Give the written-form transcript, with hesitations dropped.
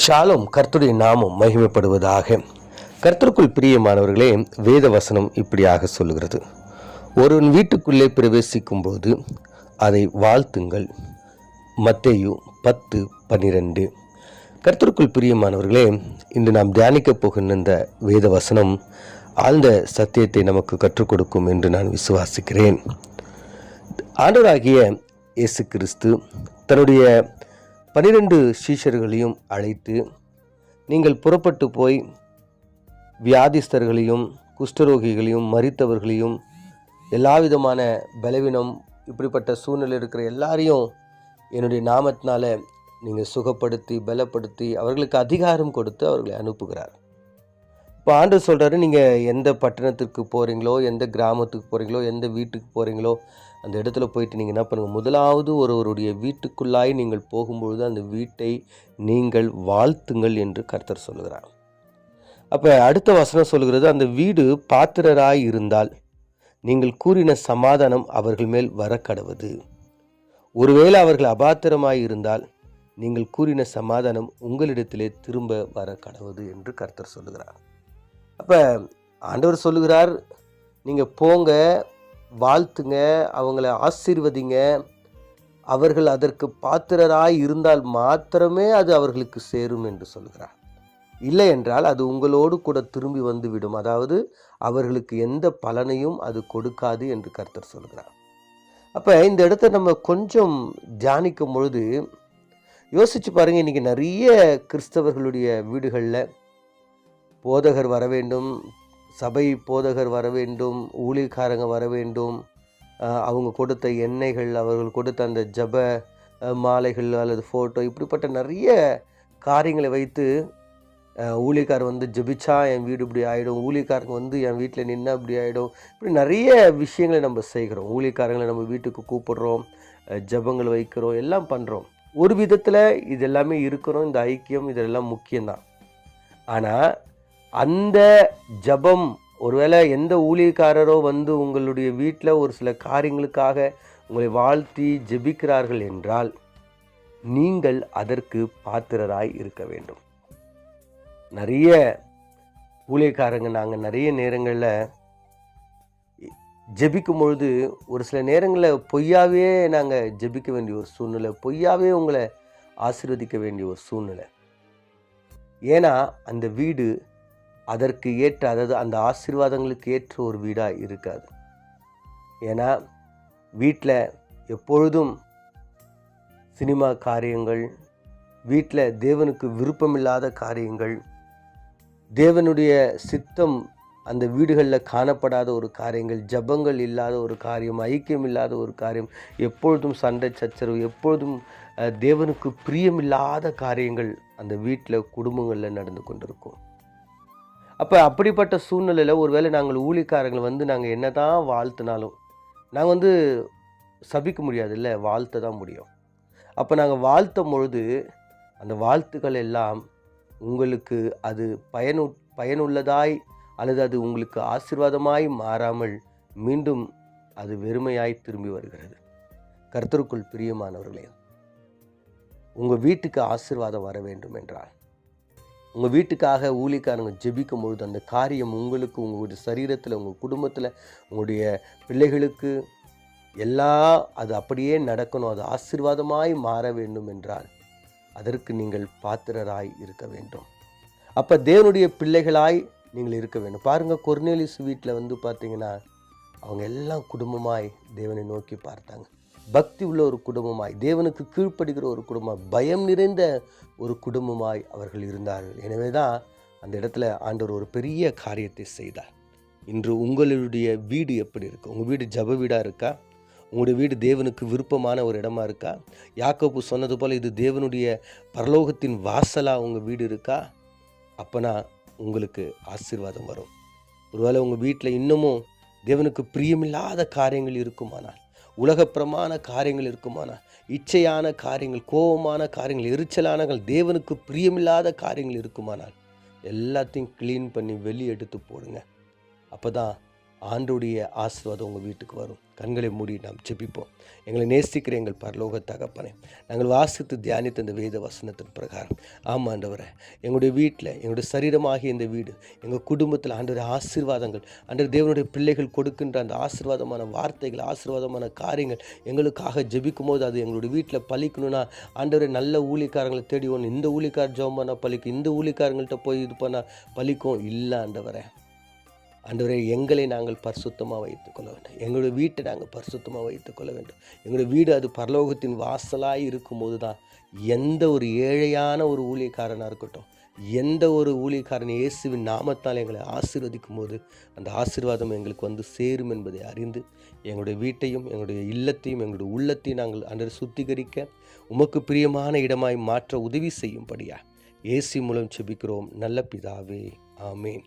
ஷாሎም. கர்த்தருடைய நாமம் மகிமைப்படுவதாக. கர்த்தருக்குள் பிரியமானவர்களே, வேத வசனம் இப்படியாக சொல்லுகிறது: ஒருவன் வீட்டுக்குள்ளே பிரவேசிக்கும் போது அதை வாழ்த்துங்கள். மத்தேயு 10:12. கர்த்தருக்குள் பிரியமானவர்களே, இன்று நாம் தியானிக்கப் போகின்ற இந்த வேத வசனம் ஆழ்ந்த சத்தியத்தை நமக்கு கற்றுக் கொடுக்கும் என்று நான் விசுவாசிக்கிறேன். ஆண்டவராகிய இயேசு கிறிஸ்து தன்னுடைய 12 சீஷர்களையும் அழைத்து, நீங்கள் புறப்பட்டு போய் வியாதிஸ்தர்களையும் குஷ்டரோகிகளையும் மரித்தவர்களையும் எல்லாவிதமான பலவீனம் இப்படிப்பட்ட சூழ்நிலை இருக்கிற எல்லாரையும் என்னுடைய நாமத்தினால நீங்கள் சுகப்படுத்தி பலப்படுத்தி அவர்களுக்கு அதிகாரம் கொடுத்து அவர்களை அனுப்புகிறார். இப்போ ஆண்டவர் சொல்கிறாரு, நீங்கள் எந்த பட்டணத்துக்கு போகிறீங்களோ, எந்த கிராமத்துக்கு போகிறீங்களோ, எந்த வீட்டுக்கு போகிறீங்களோ, அந்த இடத்துல போயிட்டு நீங்கள் என்ன பண்ணுங்கள், முதலாவது ஒருவருடைய வீட்டுக்குள்ளாய் நீங்கள் போகும்பொழுது அந்த வீட்டை நீங்கள் வாழ்த்துங்கள் என்று கர்த்தர் சொல்லுகிறார். அப்போ அடுத்த வசனம் சொல்கிறது, அந்த வீடு பாத்திரராய் இருந்தால் நீங்கள் கூறின சமாதானம் அவர்கள் மேல் வர கடவது. ஒருவேளை அவர்கள் அபாத்திரமாய் இருந்தால் நீங்கள் கூறின சமாதானம் உங்களிடத்திலே திரும்ப வர கடவது என்று கர்த்தர் சொல்லுகிறார். அப்போ ஆண்டவர் சொல்லுகிறார், நீங்கள் போங்க, வாழ்த்துங்க, அவங்கள ஆசீர்வதிங்க. அவர்கள் அதற்கு பாத்திரராய் இருந்தால் மாத்திரமே அது அவர்களுக்கு சேரும் என்று சொல்கிறார். இல்லை என்றால் அது உங்களோடு கூட திரும்பி வந்துவிடும். அதாவது அவர்களுக்கு எந்த பலனையும் அது கொடுக்காது என்று கர்த்தர் சொல்கிறார். அப்போ இந்த இடத்த நம்ம கொஞ்சம் தியானிக்கும் பொழுது யோசிச்சு பாருங்கள். இன்றைக்கி நிறைய கிறிஸ்தவர்களுடைய வீடுகளில் போதகர் வர வேண்டும், சபை போதகர் வர வேண்டும், ஊழியக்காரங்க வர வேண்டும், அவங்க கொடுத்த எண்ணெய்கள், அவர்கள் கொடுத்த அந்த ஜப மாலைகள் அல்லது ஃபோட்டோ, இப்படிப்பட்ட நிறைய காரியங்களை வைத்து ஊழியக்காரர் வந்து ஜபிச்சா என் வீடு இப்படி ஆகிடும், ஊழியக்காரங்க வந்து என் வீட்டில் நின்று இப்படி ஆகிடும், இப்படி நிறைய விஷயங்களை நம்ம செய்கிறோம். ஊழியக்காரங்களை நம்ம வீட்டுக்கு கூப்பிடுறோம், ஜபங்கள் வைக்கிறோம், எல்லாம் பண்ணுறோம். ஒரு விதத்தில் இது எல்லாமே இருக்கிறோம், இந்த ஐக்கியம் இதெல்லாம் முக்கியம்தான். ஆனால் அந்த ஜபம், ஒருவேளை எந்த ஊழியக்காரரோ வந்து உங்களுடைய வீட்டில் ஒரு சில காரியங்களுக்காக உங்களை வாழ்த்தி ஜெபிக்கிறார்கள் என்றால் நீங்கள் அதற்கு பாத்திரராய் இருக்க வேண்டும். நிறைய ஊழியக்காரங்க நாங்கள் நிறைய நேரங்களில் ஜெபிக்கும் பொழுது ஒரு சில நேரங்களில் பொய்யாவே நாங்கள் ஜெபிக்க வேண்டிய ஒரு சூழ்நிலை, பொய்யாவே உங்களை ஆசீர்வதிக்க வேண்டிய ஒரு சூழ்நிலை. ஏன்னா அந்த வீடு அதற்கு ஏற்ற, அதாவது அந்த ஆசீர்வாதங்களுக்கு ஏற்ற ஒரு வீடாக இருக்காது. ஏன்னா வீட்டில் எப்பொழுதும் சினிமா காரியங்கள், வீட்டில் தேவனுக்கு விருப்பமில்லாத காரியங்கள், தேவனுடைய சித்தம் அந்த வீடுகளில் காணப்படாத ஒரு காரியங்கள், ஜபங்கள் இல்லாத ஒரு காரியம், ஐக்கியம் இல்லாத ஒரு காரியம், எப்பொழுதும் சண்டை சச்சரவு, எப்பொழுதும் தேவனுக்கு பிரியமில்லாத காரியங்கள் அந்த வீட்டில் குடும்பங்களில் நடந்து கொண்டிருக்கும். அப்போ அப்படிப்பட்ட சூழ்நிலையில் ஒருவேளை நாங்கள் ஊழியக்காரங்களை வந்து நாங்கள் என்ன தான் வாழ்த்தினாலும் நாங்கள் வந்து சபிக்க முடியாது, இல்லை, வாழ்த்த தான் முடியும். அப்போ நாங்கள் வாழ்த்தும் பொழுது அந்த வாழ்த்துக்கள் எல்லாம் உங்களுக்கு அது பயனுள்ளதாய் அல்லது அது உங்களுக்கு ஆசீர்வாதமாய் மாறாமல் மீண்டும் அது வெறுமையாய் திரும்பி வருகிறது. கர்த்தருக்குள் பிரியமானவர்களே, உங்கள் வீட்டுக்கு ஆசீர்வாதம் வர வேண்டும் என்றால் உங்கள் வீட்டுக்காக ஊழியக்காரங்க ஜெபிக்கும் பொழுது அந்த காரியம் உங்களுக்கு, உங்களுடைய சரீரத்தில், உங்கள் குடும்பத்தில், உங்களுடைய பிள்ளைகளுக்கு அது அப்படியே நடக்கணும், அது ஆசீர்வாதமாய் மாற வேண்டும் என்றால் அதற்கு நீங்கள் பாத்திரராய் இருக்க வேண்டும். அப்போ தேவனுடைய பிள்ளைகளாய் நீங்கள் இருக்க வேண்டும். பாருங்கள், கொர்நேலியஸ் வீட்டில் வந்து பார்த்தீங்கன்னா அவங்க எல்லாம் குடும்பமாய் தேவனை நோக்கி பார்த்தாங்க. பக்தி உள்ள ஒரு குடும்பமாய், தேவனுக்கு கீழ்ப்படுகிற ஒரு குடும்பம், பயம் நிறைந்த ஒரு குடும்பமாய் அவர்கள் இருந்தார்கள். எனவே தான் அந்த இடத்துல ஆண்டவர் ஒரு பெரிய காரியத்தை செய்தார். இன்று உங்களுடைய வீடு எப்படி இருக்கு? உங்கள் வீடு ஜப வீடாக இருக்கா? உங்களுடைய வீடு தேவனுக்கு விருப்பமான ஒரு இடமா இருக்கா? யாக்கோபு சொன்னது போல் இது தேவனுடைய பரலோகத்தின் வாசலாக உங்கள் வீடு இருக்கா? அப்போனா உங்களுக்கு ஆசீர்வாதம் வரும். ஒருவேளை உங்கள் வீட்டில் இன்னமும் தேவனுக்கு பிரியமில்லாத காரியங்கள் இருக்குமானால், உலகப்பிரமான காரியங்கள் இருக்குமானால், இச்சையான காரியங்கள், கோபமான காரியங்கள், எரிச்சலான தேவனுக்கு பிரியமில்லாத காரியங்கள் இருக்குமானால் எல்லாத்தையும் க்ளீன் பண்ணி வெளியே எடுத்து போடுங்க. அப்போ தான் ஆண்டவருடைய ஆசீர்வாதம் உங்கள் வீட்டுக்கு வரும். கண்களை மூடி நாம் ஜெபிப்போம். எங்களை நேசிக்கிற எங்கள் பரலோக தகப்பனே, நாங்கள் வாசித்து தியானித்த இந்த வேத வசனத்தின் பிரகாரம், ஆமாம் ஆண்டவரே, எங்களுடைய வீட்டில், எங்களுடைய சரீரமாகிய இந்த வீடு, எங்கள் குடும்பத்தில் ஆண்டவரே ஆசீர்வாதங்கள், ஆண்டவர் தேவனுடைய பிள்ளைகள் கொடுக்கின்ற அந்த ஆசீர்வாதமான வார்த்தைகள், ஆசீர்வாதமான காரியங்கள் எங்களுக்காக ஜெபிக்கும் போது அது எங்களுடைய வீட்டில் பலிக்கணும்னா, ஆண்டவரே நல்ல ஊழியக்காரங்களை தேடி ஒன்று, இந்த ஊழியக்கார ஜெபம் பண்ணால் பலிக்கும், இந்த ஊழியக்காரங்கள்ட்ட போய் இது பண்ணால் பலிக்கும் இல்லை ஆண்டவரே. ஆண்டவரே, எங்களை நாங்கள் பரிசுத்தமாக வைத்துக்கொள்ள வேண்டும். எங்களுடைய வீட்டை நாங்கள் பரிசுத்தமாக வைத்துக்கொள்ள வேண்டும். எங்களுடைய வீடு அது பரலோகத்தின் வாசலாக இருக்கும்போது தான் எந்த ஒரு ஏழையான ஒரு ஊழியக்காரனாக இருக்கட்டும், எந்த ஒரு ஊழியக்காரன் இயேசுவின் நாமத்தால் எங்களை ஆசீர்வதிக்கும் போது அந்த ஆசீர்வாதம் எங்களுக்கு வந்து சேரும் என்பதை அறிந்து எங்களுடைய வீட்டையும் எங்களுடைய இல்லத்தையும் எங்களுடைய உள்ளத்தையும் நாங்கள் அன்று சுத்திகரிக்க உமக்கு பிரியமான இடமாய் மாற்ற உதவி செய்யும்படியா இயேசு மூலம் செபிக்கிறோம் நல்ல பிதாவே. ஆமேன்.